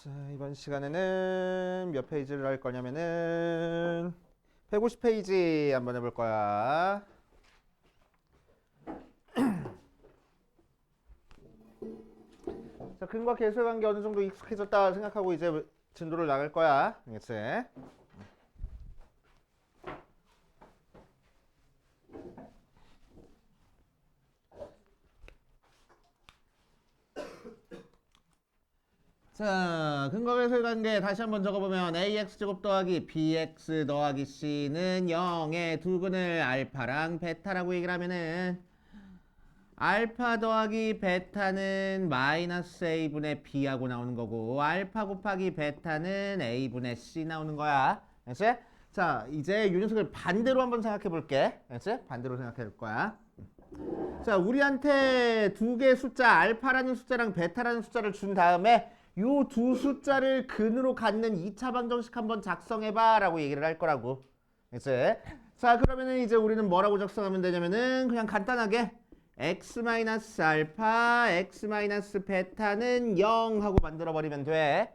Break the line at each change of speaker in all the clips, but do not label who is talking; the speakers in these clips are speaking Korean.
자, 이번 시간에는 몇 페이지를 할 거냐면은 150페이지 한번 해볼 거야. 자, 근과 계수의 관계 어느 정도 익숙해졌다 생각하고 이제 진도를 나갈 거야. 알겠지? 자, 근과 계수의 관계 다시 한번 적어보면 ax제곱 더하기 bx 더하기 c는 0의 두근을 알파랑 베타라고 얘기를 하면은 알파 더하기 베타는 마이너스 a분의 b하고 나오는 거고 알파 곱하기 베타는 a분의 c 나오는 거야. 알겠지? 자, 이제 이 녀석을 반대로 한번 생각해 볼게. 알겠지? 반대로 생각해 볼 거야. 자, 우리한테 두 개의 숫자 알파라는 숫자랑 베타라는 숫자를 준 다음에 요 두 숫자를 근으로 갖는 2차 방정식 한번 작성해봐 라고 얘기를 할 거라고. 알겠지? 자, 그러면은 이제 우리는 뭐라고 작성하면 되냐면은 그냥 간단하게 x-알파, x-베타는 0 하고 만들어버리면 돼.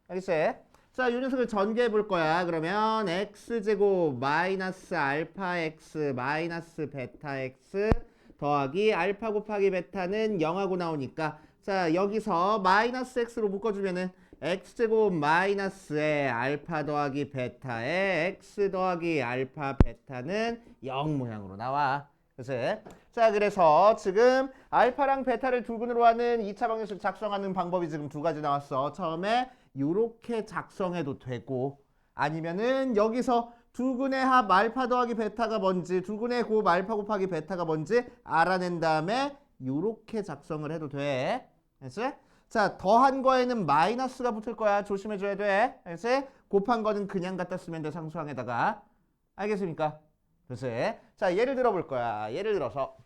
알겠지? 자, 이 녀석을 전개해 볼 거야. 그러면 x제곱 마이너스 알파 x 마이너스 베타 x 더하기 알파 곱하기 베타는 0하고 나오니까 자, 여기서 마이너스 x로 묶어주면은 x제곱 마이너스에 알파 더하기 베타에 x 더하기 알파 베타는 0 모양으로 나와. 그치? 자, 그래서 지금 알파랑 베타를 두 근으로 하는 2차 방정식 작성하는 방법이 지금 두 가지 나왔어. 처음에 이렇게 작성해도 되고 아니면은 여기서 두 근의 합 알파 더하기 베타가 뭔지 두 근의 곱 알파 곱하기 베타가 뭔지 알아낸 다음에 이렇게 작성을 해도 돼. 알겠지? 자, 더한 거에는 마이너스가 붙을 거야. 조심해줘야 돼. 알겠지? 곱한 거는 그냥 갖다 쓰면 돼. 상수항에다가. 알겠습니까? 글쎄. 자, 예를 들어 볼 거야. 예를 들어서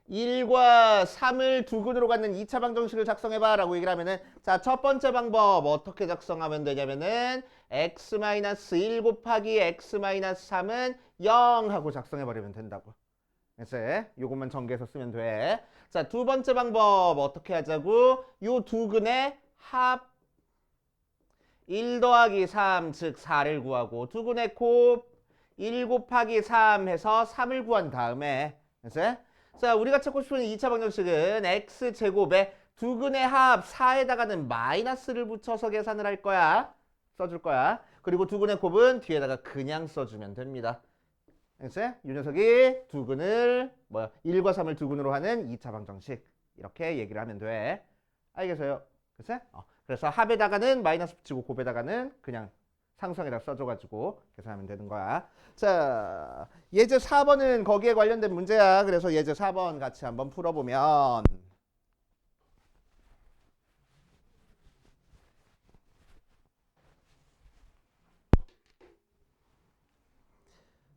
1과 3을 두 근으로 갖는 2차 방정식을 작성해봐 라고 얘기를 하면은 자, 첫 번째 방법 어떻게 작성하면 되냐면은 x-1 곱하기 x-3은 0 하고 작성해버리면 된다고. 그래서 요것만 전개해서 쓰면 돼. 자, 두 번째 방법 어떻게 하자고? 요 두 근의 합 1 더하기 3, 즉 4를 구하고 두 근의 곱 1 곱하기 3 해서 3을 구한 다음에 그래서 자, 우리가 찾고 싶은 2차 방정식은 x제곱에 두 근의 합 4에다가는 마이너스를 붙여서 계산을 할 거야. 써줄 거야. 그리고 두 근의 곱은 뒤에다가 그냥 써주면 됩니다. 알겠어요? 이 녀석이 두 근을 1과 3을 두 근으로 하는 2차 방정식 이렇게 얘기를 하면 돼. 알겠어요? 그래서 합에다가는 마이너스 붙이고 곱에다가는 그냥 상수항에다 써줘가지고 계산하면 되는 거야. 자, 예제 4번은 거기에 관련된 문제야. 그래서 예제 4번 같이 한번 풀어보면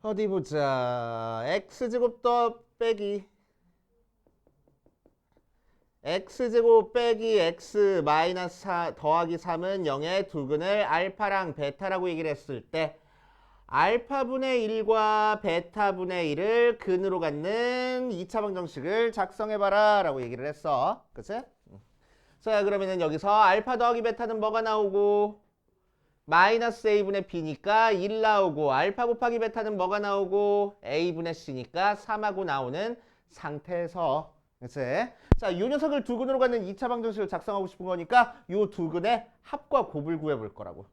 어디 보자. x제곱 더 빼기 x제곱 빼기 x 마이너스 4 더하기 3은 0의 두 근을 알파랑 베타라고 얘기를 했을 때 알파분의 1과 베타분의 1을 근으로 갖는 2차 방정식을 작성해봐라 라고 얘기를 했어. 그치? 자, 그러면은 여기서 알파 더하기 베타는 뭐가 나오고 마이너스 a분의 b니까 1 나오고 알파 곱하기 베타는 뭐가 나오고 a분의 c니까 3하고 나오는 상태에서 그치? 자, 이 녀석을 두 근으로 갖는 2차 방정식을 작성하고 싶은 거니까 이 두 근의 합과 곱을 구해볼 거라고.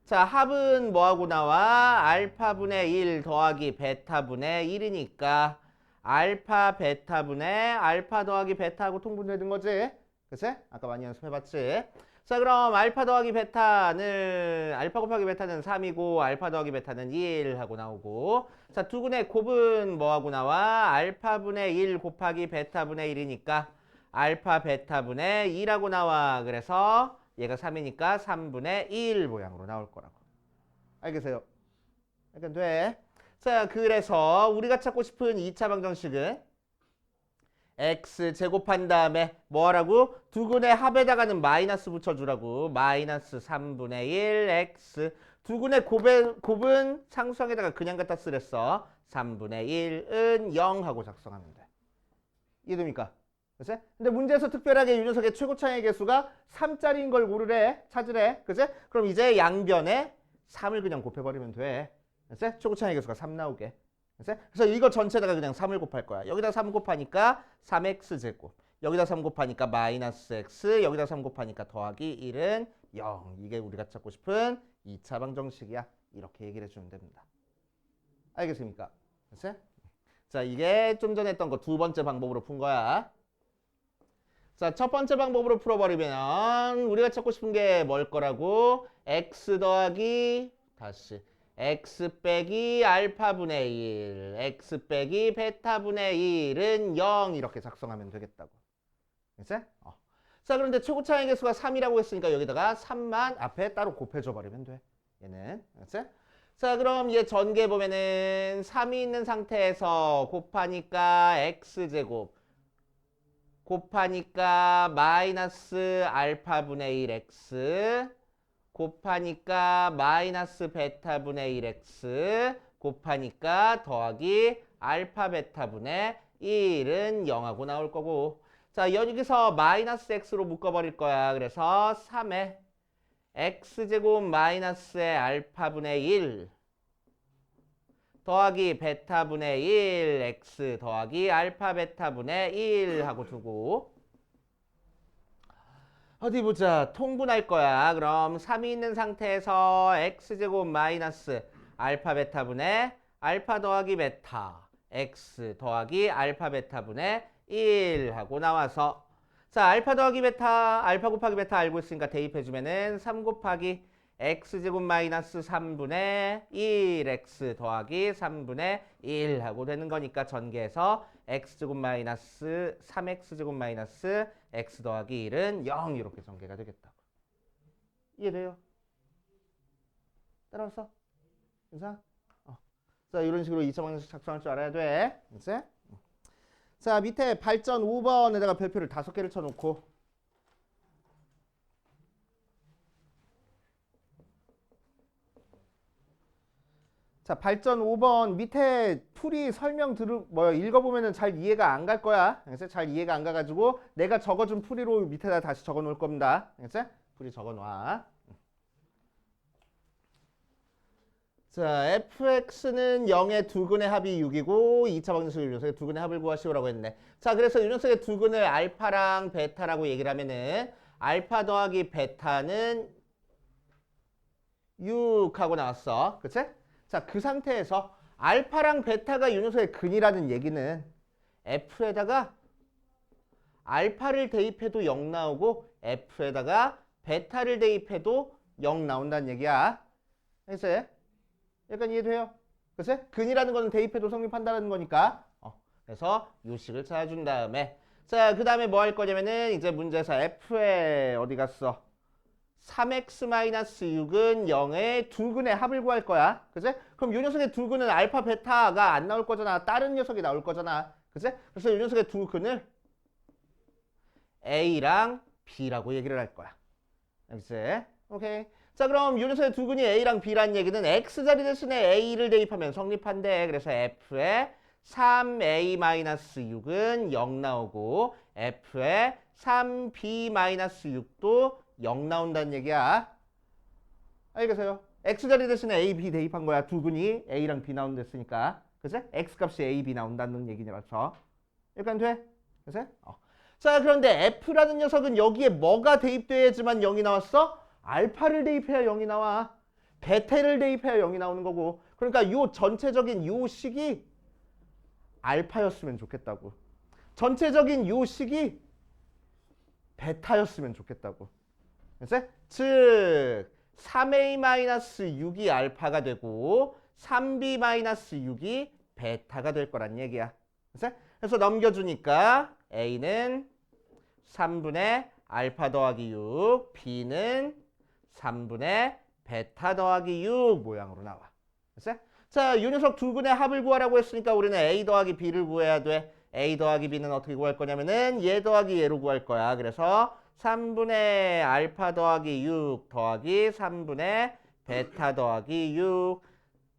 자, 합은 뭐하고 나와? 알파분의 1 더하기 베타분의 1이니까 알파 베타분의 알파 더하기 베타하고 통분되는 거지. 그치? 아까 많이 연습해봤지? 자, 그럼 알파 더하기 베타는 알파 곱하기 베타는 3이고 알파 더하기 베타는 1 하고 나오고 자, 두 근의 곱은 뭐하고 나와? 알파분의 1 곱하기 베타분의 1이니까 알파 베타분의 2라고 나와. 그래서 얘가 3이니까 3분의 1 모양으로 나올 거라고. 알겠어요? 그러니까 돼. 자, 그래서 우리가 찾고 싶은 2차 방정식은 x 제곱한 다음에 뭐하라고? 두 근의 합에다가는 마이너스 붙여주라고. 마이너스 3분의 1 x 두 근의 곱은 상수항에다가 그냥 갖다 쓰랬어. 3분의 1은 0 하고 작성하면 돼. 이해됩니까? 그치? 근데 문제에서 특별하게 이 녀석의 최고차의 개수가 3짜리인 걸 고르래. 찾으래. 그치? 그럼 이제 양변에 3을 그냥 곱해버리면 돼. 그치? 최고차의 개수가 3 나오게. 그치? 그래서 이거 전체에다가 그냥 3을 곱할 거야. 여기다 3 곱하니까 3x제곱. 여기다 3 곱하니까 마이너스 x. 여기다 3 곱하니까 더하기 1은 0. 이게 우리가 찾고 싶은 2차 방정식이야. 이렇게 얘기를 해주면 됩니다. 알겠습니까? 그치? 자, 이게 좀 전에 했던 거 두 번째 방법으로 푼 거야. 자, 첫 번째 방법으로 풀어버리면 우리가 찾고 싶은 게 뭘 거라고? x 더하기 다시 x 빼기 알파분의 1 x 빼기 베타분의 1은 0 이렇게 작성하면 되겠다고. 그치? 자, 그런데 최고차의 개수가 3이라고 했으니까 여기다가 3만 앞에 따로 곱해줘 버리면 돼. 얘는. 그치? 자, 그럼 얘 전개 보면은 3이 있는 상태에서 곱하니까 x제곱 곱하니까 마이너스 알파분의 1x 곱하니까 마이너스 베타분의 1x 곱하니까 더하기 알파 베타분의 1은 0하고 나올 거고. 자, 여기서 마이너스 x로 묶어버릴 거야. 그래서 3에 x제곱 마이너스의 알파분의 1 더하기 베타분의 1 x 더하기 알파 베타분의 1 하고 두고 어디 보자. 통분할 거야. 그럼 3이 있는 상태에서 x제곱 마이너스 알파 베타분의 알파 더하기 베타 x 더하기 알파 베타분의 1 하고 나와서 자, 알파 더하기 베타 알파 곱하기 베타 알고 있으니까 대입해주면은 3 곱하기 x제곱 마이너스 3분의 1x 더하기 3분의 1 하고 되는 거니까 전개해서 x제곱 마이너스 3x제곱 마이너스 x 더하기 1은 0 이렇게 전개가 되겠다고. 이해돼요? 따라왔어? 괜찮아? 자, 이런 식으로 2차 방정식 작성할 줄 알아야 돼. 이제 자, 밑에 발전 5번에다가 별표를 5개를 쳐놓고 자, 발전 5번 밑에 풀이 설명 읽어보면은 잘 이해가 안 갈 거야. 그래서 잘 이해가 안 가가지고 내가 적어준 풀이로 밑에다 다시 적어 놓을 겁니다. 그래서 풀이 적어 놔. 자, fx는 0의 두근의 합이 6이고 2차 방정식을 이 녀석의 두근의 합을 구하시오라고 했네. 자, 그래서 이 녀석의 두근을 알파랑 베타라고 얘기를 하면은 알파 더하기 베타는 6하고 나왔어. 그치? 자, 그 상태에서 알파랑 베타가 이 녀석의 근이라는 얘기는 f에다가 알파를 대입해도 0 나오고 f에다가 베타를 대입해도 0 나온다는 얘기야. 그래서 약간 이해돼요? 그치? 근이라는 거는 대입해도 성립한다는 거니까. 그래서 요 식을 찾아준 다음에 자, 그 다음에 뭐 할 거냐면은 이제 문제에서 f에 어디 갔어? 3x-6은 0의 두근의 합을 구할 거야. 그치? 그럼 이 녀석의 두근은 알파, 베타가 안 나올 거잖아. 다른 녀석이 나올 거잖아. 그치? 그래서 이 녀석의 두근을 A랑 B라고 얘기를 할 거야. 그치? 오케이. 자, 그럼 이 녀석의 두근이 A랑 B라는 얘기는 X자리 대신에 A를 대입하면 성립한대. 그래서 F에 3A-6은 0 나오고 F에 3B-6도 0 나온다는 얘기야. 알겠어요? X자리 대신에 A, B 대입한 거야. 두근이 A랑 B 나온다 했으니까. 그치? X값이 A, B 나온다는 얘기라서. 약간 돼? 그치? 자, 그런데 F라는 녀석은 여기에 뭐가 대입돼야지만 0이 나왔어? 알파를 대입해야 0이 나와. 베타를 대입해야 0이 나오는 거고. 그러니까 요 전체적인 요 식이 알파였으면 좋겠다고. 전체적인 요 식이 베타였으면 좋겠다고. 그치? 즉 3A-6이 알파가 되고 3B-6이 베타가 될 거란 얘기야. 그치? 그래서 넘겨주니까 A는 3분의 알파 더하기 6, B는 3분의 베타 더하기 6 모양으로 나와. 그치? 자, 이 녀석 두 근의 합을 구하라고 했으니까 우리는 A 더하기 B를 구해야 돼. A 더하기 B는 어떻게 구할 거냐면은 얘 더하기 얘로 구할 거야. 그래서 3분의 알파 더하기 6 더하기 3분의 베타 더하기 6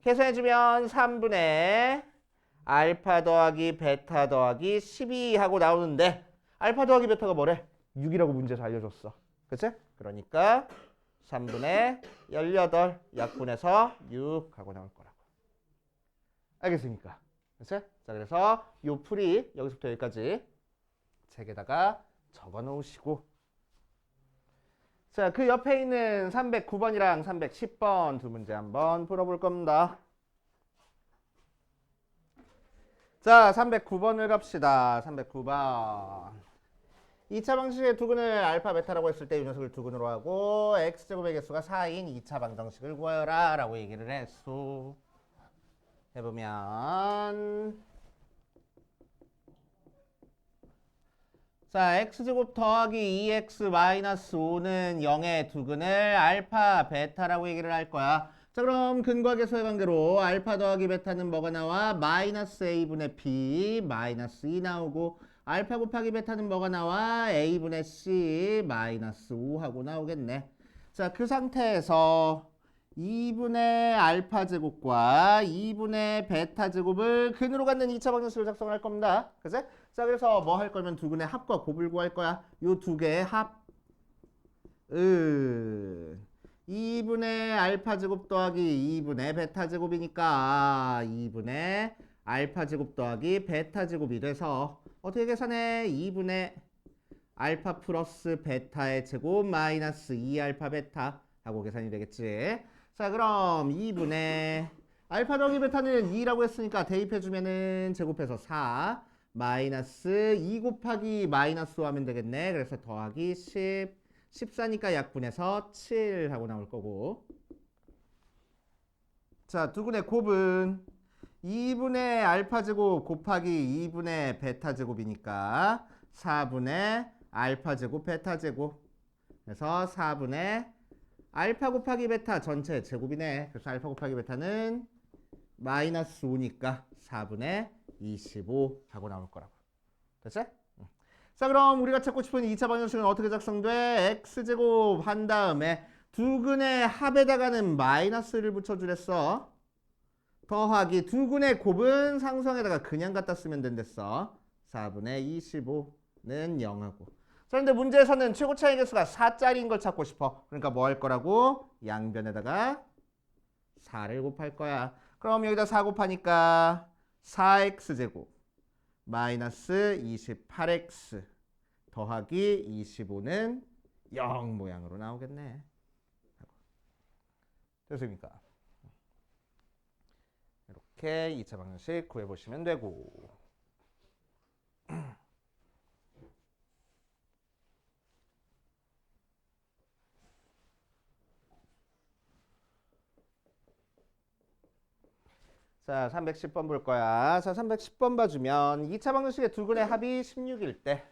계산해주면 3분의 알파 더하기 베타 더하기 12 하고 나오는데 알파 더하기 베타가 뭐래? 6이라고 문제에서 알려줬어. 그치? 그러니까 3분의 18 약분해서 6 하고 나올 거라고. 알겠습니까? 그치? 자, 그래서 요 풀이 여기서부터 여기까지 책에다가 적어 놓으시고, 자, 그 옆에 있는 309번이랑 310번 두 문제 한번 풀어볼 겁니다. 자, 309번을 갑시다. 309번. 2차 방식의 두근을 알파 베타라고 했을 때 이 녀석을 두근으로 하고 x제곱의 개수가 4인 2차 방정식을 구하여라 라고 얘기를 했어. 해보면, 자, x제곱 더하기 2x 마이너스 5는 0의 두근을 알파 베타라고 얘기를 할 거야. 자, 그럼 근과 계수의 관계로 알파 더하기 베타는 뭐가 나와? 마이너스 a분의 b 마이너스 2 나오고, 알파 곱하기 베타는 뭐가 나와? a분의 c 마이너스 5 하고 나오겠네. 자, 그 상태에서 2분의 알파 제곱과 2분의 베타 제곱을 근으로 갖는 2차 방정식을 작성할 겁니다. 그치? 자, 그래서 뭐 할 거면 두근의 합과 곱을 구할 거야. 요 두 개의 합. 2분의 알파 제곱 더하기 2분의 베타 제곱이니까 2분의 알파 제곱 더하기 베타 제곱이 돼서 어떻게 계산해? 2분의 알파 플러스 베타의 제곱 마이너스 2알파 베타 하고 계산이 되겠지. 자, 그럼 2분의 알파 더하기 베타는 2라고 했으니까 대입해주면은 제곱해서 4 마이너스 2 곱하기 마이너스 5 하면 되겠네. 그래서 더하기 10 14니까 약분해서 7 하고 나올 거고. 자, 두근의 곱은 2분의 알파 제곱 곱하기 2분의 베타 제곱이니까 4분의 알파 제곱 베타 제곱. 그래서 4분의 알파 곱하기 베타 전체 제곱이네. 그래서 알파 곱하기 베타는 마이너스 5니까 4분의 25 하고 나올 거라고. 됐지? 자, 그럼 우리가 찾고 싶은 2차 방정식은 어떻게 작성돼? x제곱 한 다음에 두근의 합에다가는 마이너스를 붙여주랬어. 더하기 두근의 곱은 상수항에다가 그냥 갖다 쓰면 된댔어. 4분의 25는 0하고. 자, 근데 문제에서는 최고 차이 개수가 4짜리인 걸 찾고 싶어. 그러니까 뭐 할 거라고? 양변에다가 4를 곱할 거야. 그럼 여기다 4 곱하니까 4x제곱 마이너스 28x 더하기 25는 0 모양으로 나오겠네. 됐습니까? 이렇게 2차 방정식 구해보시면 되고. 자, 310번 볼 거야. 자, 310번 봐주면 2차 방정식의 두근의 합이 16일 때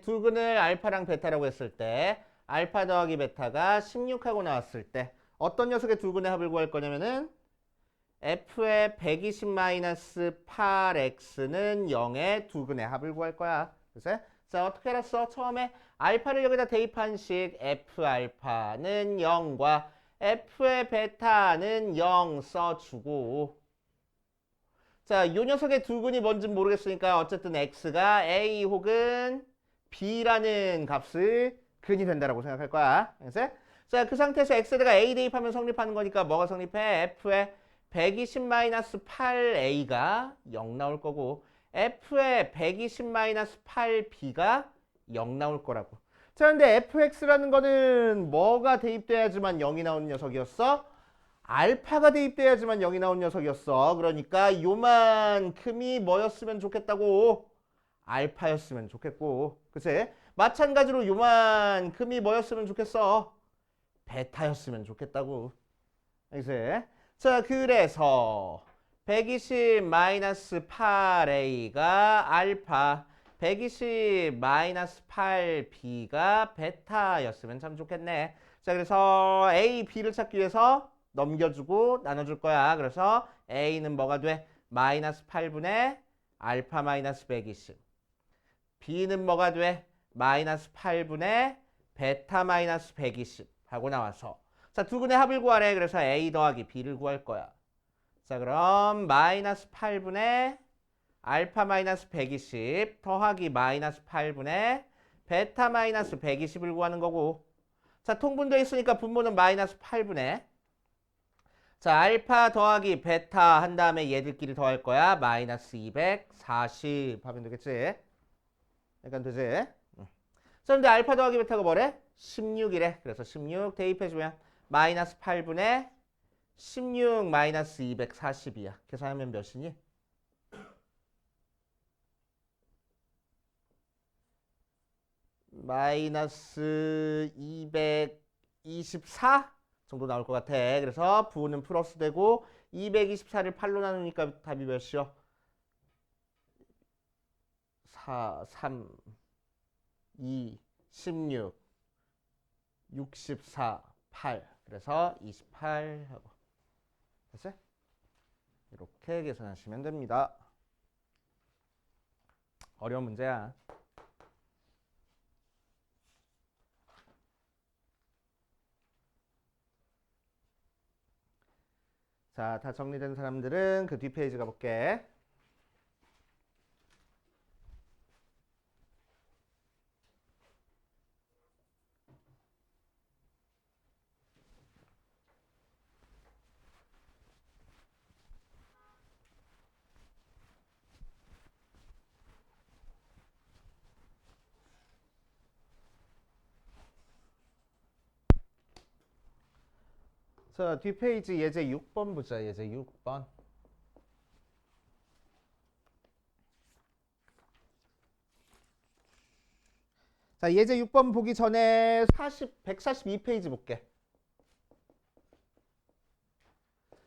두근을 알파랑 베타라고 했을 때 알파 더하기 베타가 16하고 나왔을 때 어떤 녀석의 두근의 합을 구할 거냐면은 f의 120-8x는 0의 두근의 합을 구할 거야. 그래서 자, 어떻게 알았어? 처음에 알파를 여기다 대입한 식 f 알파는 0과 f의 베타는 0 써주고, 자, 이 녀석의 두근이 뭔진 모르겠으니까 어쨌든 x가 a 혹은 b라는 값을 근이 된다라고 생각할 거야. 그래서 자, 그 상태에서 x에다가 a 대입하면 성립하는 거니까 뭐가 성립해? f의 120-8a가 0 나올 거고 f의 120-8b가 0 나올 거라고. 자, 근데 fx라는 거는 뭐가 대입돼야지만 0이 나오는 녀석이었어? 알파가 대입돼야지만 0이 나오는 녀석이었어. 그러니까 요만큼이 뭐였으면 좋겠다고? 알파였으면 좋겠고. 그치? 마찬가지로 요만큼이 뭐였으면 좋겠어? 베타였으면 좋겠다고. 알겠지? 자, 그래서 120-8a가 알파, 120-8b가 베타였으면 참 좋겠네. 자, 그래서 a, b를 찾기 위해서 넘겨주고 나눠줄 거야. 그래서 a는 뭐가 돼? 마이너스 8분의 알파 마이너스 120. b는 뭐가 돼? 마이너스 8분의 베타 마이너스 120 하고 나와서 자, 두근의 합을 구하래. 그래서 a 더하기 b를 구할 거야. 자, 그럼 마이너스 8분의 알파 마이너스 120 더하기 마이너스 8분의 베타 마이너스 120을 구하는 거고. 자, 통분되어 있으니까 분모는 마이너스 8분의. 자, 알파 더하기 베타 한 다음에 얘들끼리 더할 거야. 마이너스 240 하면 되겠지? 약간 되지? 자, 근데 알파 더하기 베타가 뭐래? 16이래. 그래서 16 대입해주면 마이너스 8분의 16 마이너스 240이야. 계산하면 몇이니? 마이너스 224 정도 나올 것 같아. 그래서 부호는 플러스 되고 224를 8로 나누니까 답이 몇이요? 4, 3, 2, 16, 64, 8. 그래서 28 하고. 됐어요? 이렇게 계산하시면 됩니다. 어려운 문제야. 자, 다 정리된 사람들은 그 뒷페이지 가볼게. 자, 뒷페이지 예제 6번 보자. 예제 6번. 자, 예제 6번 보기 전에 142페이지 볼게.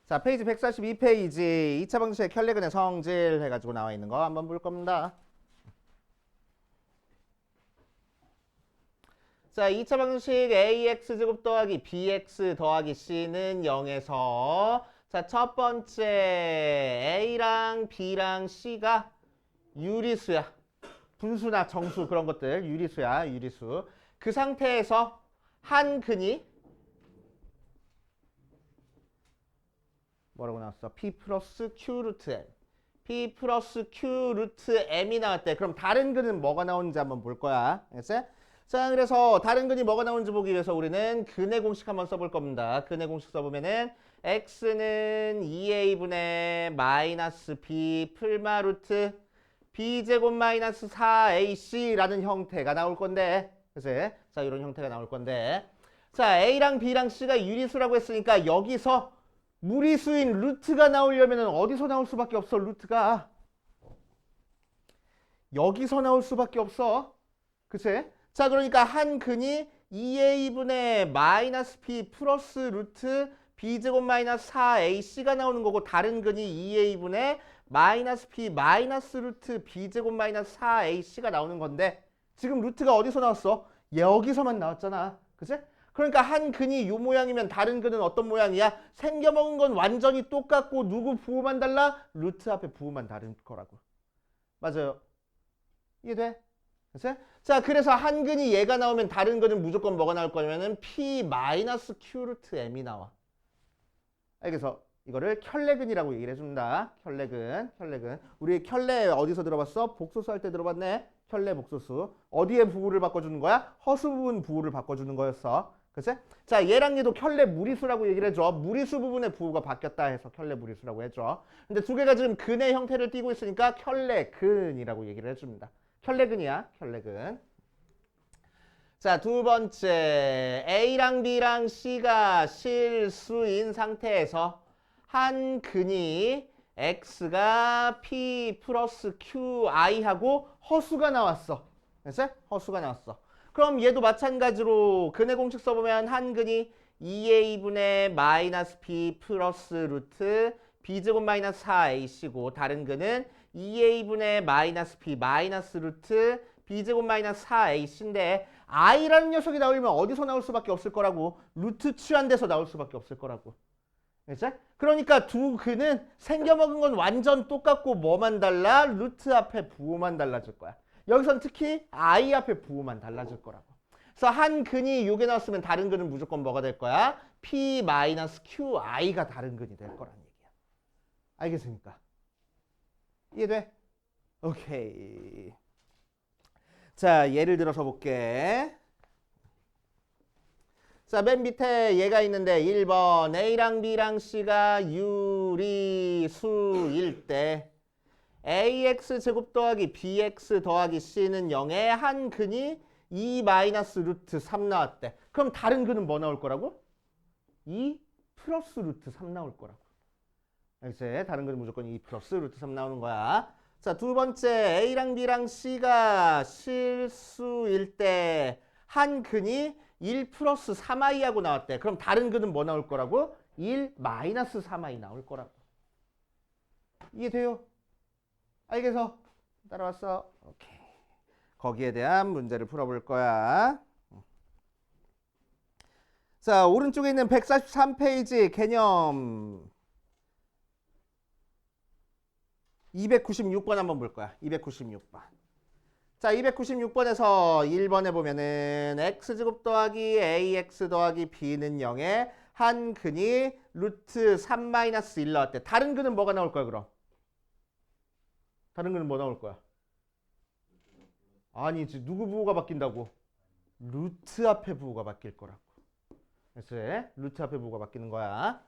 자, 페이지 142페이지 2차 방정식의 켤레근의 성질 해가지고 나와 있는 거 한번 볼 겁니다. 자, 2차 방정식 ax제곱 더하기 bx 더하기 c는 0에서 자, 첫 번째 a랑 b랑 c가 유리수야. 분수나 정수 그런 것들 유리수야. 유리수. 그 상태에서 한 근이 뭐라고 나왔어? p 플러스 q 루트 m. p 플러스 q 루트 m이 나왔대. 그럼 다른 근은 뭐가 나오는지 한번 볼 거야. 알겠어요? 자, 그래서 다른 근이 뭐가 나오는지 보기 위해서 우리는 근의 공식 한번 써볼 겁니다. 근의 공식 써보면은 x는 2a분의 마이너스 b 풀마 루트 b제곱 마이너스 4ac라는 형태가 나올 건데, 그치? 자, 이런 형태가 나올 건데, 자, a랑 b랑 c가 유리수라고 했으니까 여기서 무리수인 루트가 나오려면 어디서 나올 수밖에 없어? 루트가 여기서 나올 수밖에 없어. 그치? 자, 그러니까 한 근이 2a분의 마이너스 b 플러스 루트 b제곱 마이너스 4ac가 나오는 거고, 다른 근이 2a분의 마이너스 b 마이너스 루트 b제곱 마이너스 4ac가 나오는 건데, 지금 루트가 어디서 나왔어? 여기서만 나왔잖아. 그치? 그러니까 한 근이 요 모양이면 다른 근은 어떤 모양이야? 생겨먹은 건 완전히 똑같고 누구 부호만 달라? 루트 앞에 부호만 다른 거라고. 맞아요. 이해돼? 그치? 자, 그래서 한 근이 얘가 나오면 다른 근은 무조건 뭐가 나올 거냐면은 p 마이너스 q 루트 m이 나와. 그래서 이거를 켤레근이라고 얘기를 해줍니다. 켤레근. 우리 켤레 어디서 들어봤어? 복소수 할 때 들어봤네. 켤레 복소수. 어디에 부호를 바꿔주는 거야? 허수 부분 부호를 바꿔주는 거였어. 그치? 자, 얘랑 얘도 켤레 무리수라고 얘기를 해줘. 무리수 부분의 부호가 바뀌었다 해서 켤레 무리수라고 해줘. 근데 두 개가 지금 근의 형태를 띠고 있으니까 켤레근이라고 얘기를 해줍니다. 켤레근이야. 켤레근. 자, 두 번째 A랑 B랑 C가 실수인 상태에서 한 근이 X가 P 플러스 QI하고 허수가 나왔어. 됐어? 허수가 나왔어. 그럼 얘도 마찬가지로 근의 공식 써보면 한 근이 2A분의 마이너스 B 플러스 루트 B제곱 마이너스 4AC고, 다른 근은 2A분의 마이너스 B 마이너스 루트 B제곱 마이너스 4AC인데 I라는 녀석이 나오려면 어디서 나올 수밖에 없을 거라고? 루트 취한 데서 나올 수밖에 없을 거라고. 그치? 그러니까 두 근은 생겨먹은 건 완전 똑같고 뭐만 달라? 루트 앞에 부호만 달라질 거야. 여기선 특히 I 앞에 부호만 달라질 거라고. 그래서 한 근이 요게 나왔으면 다른 근은 무조건 뭐가 될 거야? P-QI가 다른 근이 될 거란 얘기야. 알겠습니까? 이해돼? 오케이. 자, 예를 들어서 볼게. 자, 맨 밑에 얘가 있는데 1번 A랑 B랑 C가 유리수일 때 ax 제곱 더하기 bx 더하기 c는 0의 한 근이 2 마이너스 루트 3 나왔대. 그럼 다른 근은 뭐 나올 거라고? 2 플러스 루트 3 나올 거라고. 알겠지? 다른 근은 무조건 2 플러스 루트 3 나오는 거야. 자, 두 번째 A랑 B랑 C가 실수일 때 한 근이 1 플러스 3i하고 나왔대. 그럼 다른 근은 뭐 나올 거라고? 1 마이너스 3i 나올 거라고. 이해돼요? 알겠어? 따라왔어? 오케이. 거기에 대한 문제를 풀어볼 거야. 자, 오른쪽에 있는 143페이지 개념 296번 한번 볼 거야. 296번. 자, 296번에서 1번에 보면은 x제곱 더하기 ax 더하기 b는 0에 한 근이 루트 3 마이너스 1 나왔대. 다른 근은 뭐가 나올 거야, 그럼? 다른 근은 뭐 나올 거야? 아니지. 누구 부호가 바뀐다고? 루트 앞에 부호가 바뀔 거라고. 그래서 루트 앞에 부호가 바뀌는 거야.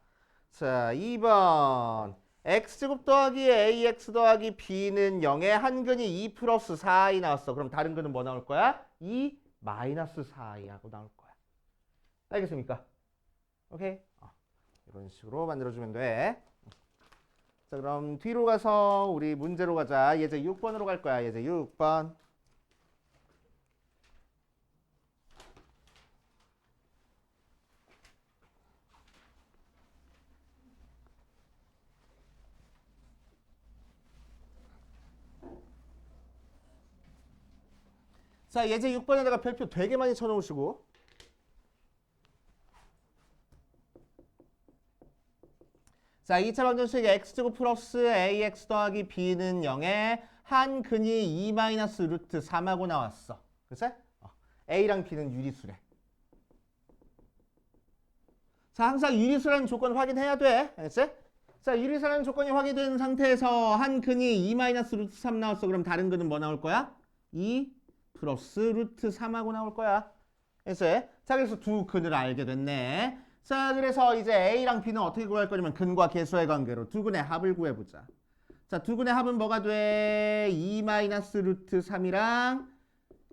자, 2번. x제곱 더하기 ax 더하기 b는 0에 한 근이 2 플러스 4i 나왔어. 그럼 다른 근은 뭐 나올 거야? 2 마이너스 4i 하고 나올 거야. 알겠습니까? 오케이? 이런 식으로 만들어주면 돼. 자, 그럼 뒤로 가서 우리 문제로 가자. 예제 6번으로 갈 거야. 예제 6번. 자, 예제 6번에다가 별표 되게 많이 쳐놓으시고. 자, 2차 방정식 x제곱 플러스 ax 더하기 b는 0에 한 근이 2 마이너스 루트 3하고 나왔어. 그치? a랑 b는 유리수래. 자, 항상 유리수라는 조건 확인해야 돼. 알겠지? 자, 유리수라는 조건이 확인된 상태에서 한 근이 2 마이너스 루트 3 나왔어. 그럼 다른 근은 뭐 나올 거야? 2 플러스 루트 3하고 나올 거야. 알겠지? 자, 그래서 두 근을 알게 됐네. 자, 그래서 이제 A랑 B는 어떻게 구할 거냐면 근과 계수의 관계로 두 근의 합을 구해보자. 자, 두 근의 합은 뭐가 돼? 2 마이너스 루트 3이랑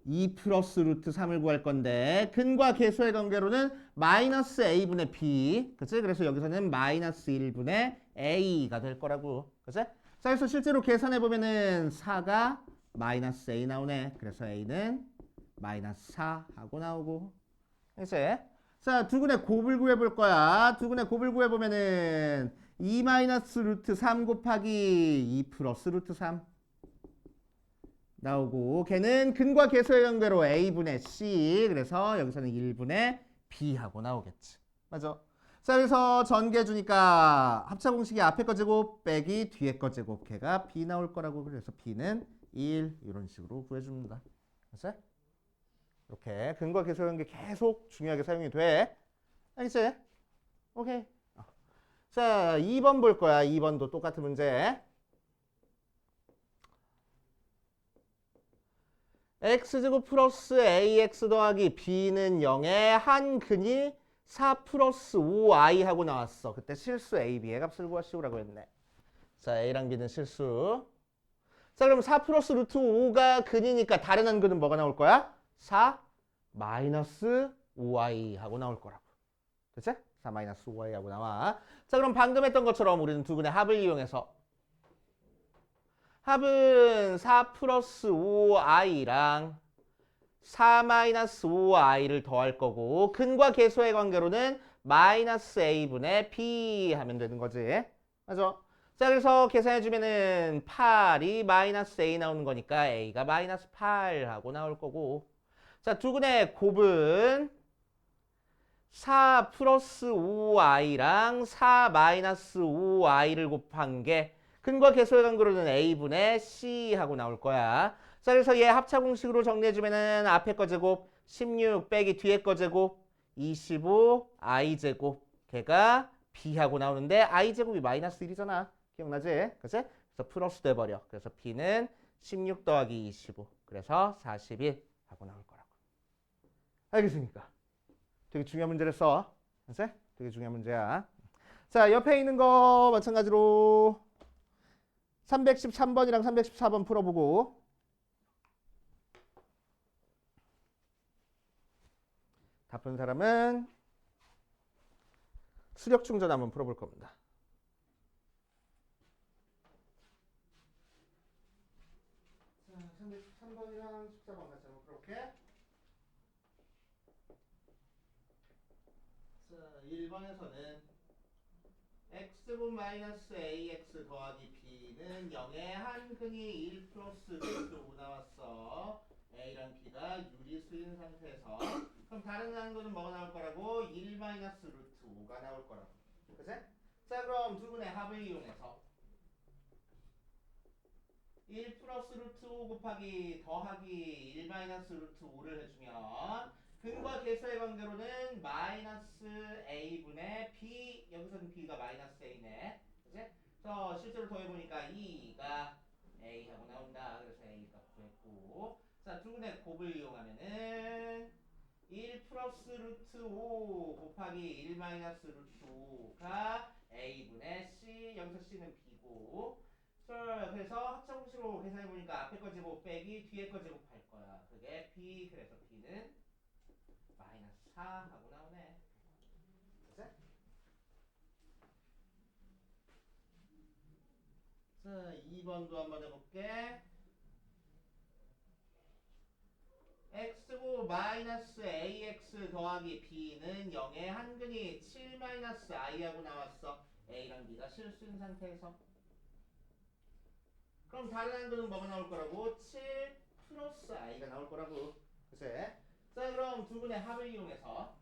2 플러스 루트 3을 구할 건데 근과 계수의 관계로는 마이너스 A분의 B. 그치? 그래서 여기서는 마이너스 1분의 A가 될 거라고. 그치? 자, 그래서 실제로 계산해보면은 4가 마이너스 A 나오네. 그래서 A는 마이너스 4 하고 나오고. 그치? 자, 두 근의 곱을 구해볼 거야. 두 근의 곱을 구해보면은 2 마이너스 루트 3 곱하기 2 플러스 루트 3 나오고 걔는 근과 계수의 관계로 A분의 C 그래서 여기서는 1분의 B 하고 나오겠지. 맞아. 자, 그래서 전개 주니까 합차 공식이 앞에 거 제곱 빼기 뒤에 거 제곱 걔가 B 나올 거라고. 그래서 B는 1 이런 식으로 구해줍니다. 알았어? 이렇게 근과 계수의 관계 계속 중요하게 사용이 돼. 알겠지? 오케이. 자, 2번 볼 거야. 2번도 똑같은 문제. x제곱 플러스 ax 더하기 b는 0에 한 근이 4 플러스 5i 하고 나왔어. 그때 실수 a, b의 값을 구하시오라고 했네. 자, a랑 b는 실수. 자, 그럼 4 플러스 루트 5가 근이니까 다른 한 근은 뭐가 나올 거야? 4 마이너스 5i 하고 나올 거라고. 그치? 4 마이너스 5i 하고 나와. 자, 그럼 방금 했던 것처럼 우리는 두 근의 합을 이용해서 합은 4 플러스 5i랑 4 마이너스 5i를 더할 거고 근과 계수의 관계로는 마이너스 a분의 b 하면 되는 거지. 맞아? 자, 그래서 계산해주면은 8이 마이너스 a 나오는 거니까 a가 마이너스 8 하고 나올 거고. 자, 두 근의 곱은 4 플러스 5i랑 4 마이너스 5i를 곱한 게 근과 계수의 관계로는 a분의 c 하고 나올 거야. 자, 그래서 얘 합차 공식으로 정리해주면은 앞에 거 제곱 16 빼기 뒤에 거 제곱 25 i 제곱 걔가 b 하고 나오는데 i 제곱이 마이너스 1이잖아. 기억나지? 그치? 그래서 플러스 돼버려. 그래서 B는 16 더하기 25. 그래서 41 하고 나올 거라고. 알겠습니까? 되게 중요한 문제를 써. 그치? 되게 중요한 문제야. 자, 옆에 있는 거 마찬가지로 313번이랑 314번 풀어보고 다 푼 사람은 수력 충전 한번 풀어볼 겁니다. 자, 313번이랑 14번 같이 한번 풀어볼게. 자, 1번에서는 x분 마이너스 ax 더하기 b는 0의 한근이 1 플러스 루트 5 나왔어. a랑 b가 유리수인 상태에서 그럼 다른 거는 뭐가 나올 거라고? 1 마이너스 루트 5가 나올 거라고. 그치? 자, 그럼 두 분의 합을 이용해서 1 플러스 루트 5 곱하기 더하기 1 마이너스 루트 5를 해주면 근과 계수의 관계로는 마이너스 a분의 b, 여기서는 b가 마이너스 a네. 그치? 저 실제로 더해보니까 2가 a하고 나온다. 그래서 a 값 구했고, 자, 두 분의 곱을 이용하면은 1 플러스 루트 5 곱하기 1 마이너스 루트 5가 a분의 c, 여기서 c는 b고, 자, 그래서 합성공식으로 계산해보니까 앞에 거 제곱 빼기 뒤에 거 제곱할 거야. 그게 b, 그래서 b는 마이너스 4 하고 나오네. 그치? 자, 2번도 한번 해볼게. x고 마이너스 ax 더하기 b는 0의 한근이 7 마이너스 i하고 나왔어. a랑 b가 실수인 상태에서. 그럼 다른 한근은 뭐가 나올 거라고? 7 플러스 i가 나올 거라고. 그치? 자, 그럼 두 분의 합을 이용해서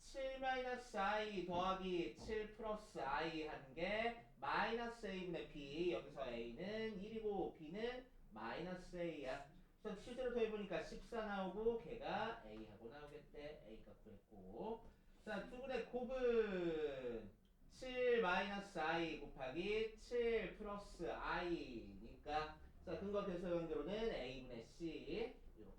7 마이너스 i 더하기 7 플러스 i 한 게 마이너스 a분의 b, 여기서 a는 1이고 b는 마이너스 a야. 그래서 실제로 더해보니까 14 나오고 걔가 a하고 나오겠대. a 값 구했고, 자, 두 분의 곱은 7 마이너스 i 곱하기 7 플러스 i니까, 자, 근거 계수 연결로는 a분의 c 이렇게.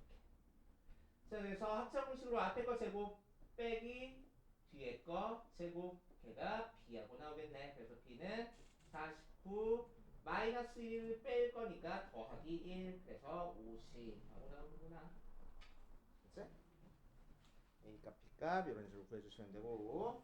자, 그래서 합성공식으로 앞에 거 제곱 빼기 뒤에 거 제곱, 걔가 b하고 나오겠네. 그래서 b는 49 마이너스 1 뺄 거니까 더하기 1, 그래서 50 하고 나오는구나. 그치? A값, B값 이런 식으로 구해주시면 되고,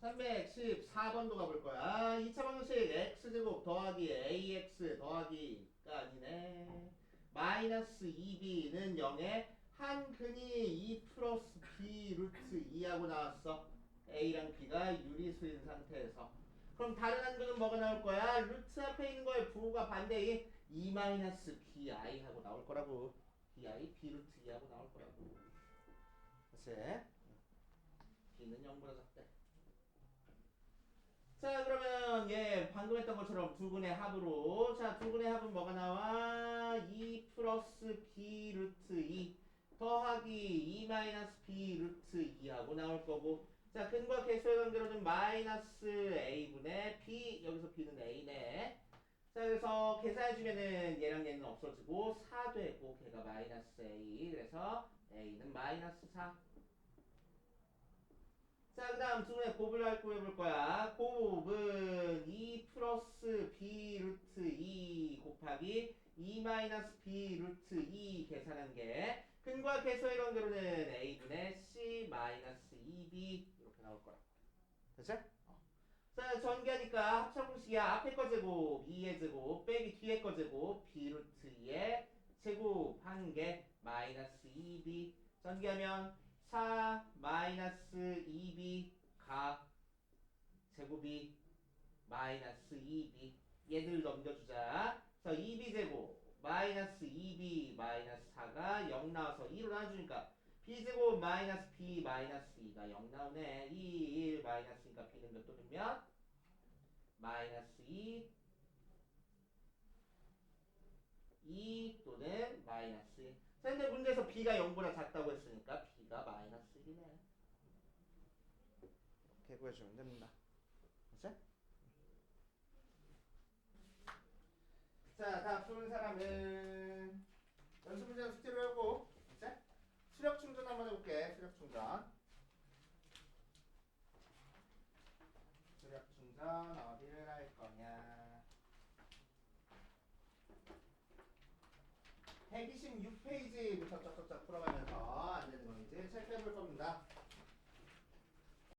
314번도 가볼 거야. 2차 방정식 x제곱 더하기 ax 더하기가 아니네. 마이너스 2b는 0에 한근이 2 플러스 b 루트 2하고 나왔어. a랑 b가 유리수인 상태에서. 그럼 다른 한근은 뭐가 나올 거야? 루트 앞에 있는 거에 부호가 반대인 2 마이너스 bi 하고 나올 거라고. bi b 루트 2하고 나올 거라고. 그치? b는 0보다 작대. 자, 그러면 방금 했던 것처럼 두 분의 합으로, 자, 두 분의 합은 뭐가 나와? 2 플러스 b 루트 2 더하기 2 마이너스 b 루트 2하고 나올 거고, 자, 근과 계수의 관계로는 마이너스 a분의 b, 여기서 b는 a네. 자, 그래서 계산해주면은 얘랑 얘는 없어지고 4 되고 걔가 마이너스 a, 그래서 a는 마이너스 4. 자, 그 다음 두 분의 곱을 할구해볼 거야. 곱은 2 플러스 b 루트 2 곱하기 2 마이너스 b 루트 2 계산한 게 근과 계수의 관계로는 a분의 c 마이너스 2b 이렇게 나올 거라. 됐지? 자, 전개하니까 합성공식이야. 앞에 거 제곱 2의 제곱 빼기 뒤에 거 제곱 b 루트 2의 제곱 한 개 마이너스 2b 전개하면 4 마이너스 2b 가 제곱이 마이너스 2b 얘들 넘겨주자. 그래서 2b 제곱 마이너스 2b 마이너스 4가 0 나와서 2로 나눠주니까 b제곱 마이너스 b 마이너스 2가 0 나오네. 2, 1 마이너스니까 b는 몇 또는 몇? 마이너스 2, 2 또는 마이너스 1. 자, 근데 문제에서 b가 0보다 작다고 했으니까 b가 마이너스 1이네. 이렇게 구해주면 됩니다. 그치? 자, 다 푸는 사람은 연습 문제는 숙제로 하고, 그치? 수력 충전 한번 해볼게. 수력 충전. 수력 충전 어디를 할 거냐? 126페이지부터 쩍쩍쩍 풀어가면서 안 되는 거 이제 체크해 볼 겁니다.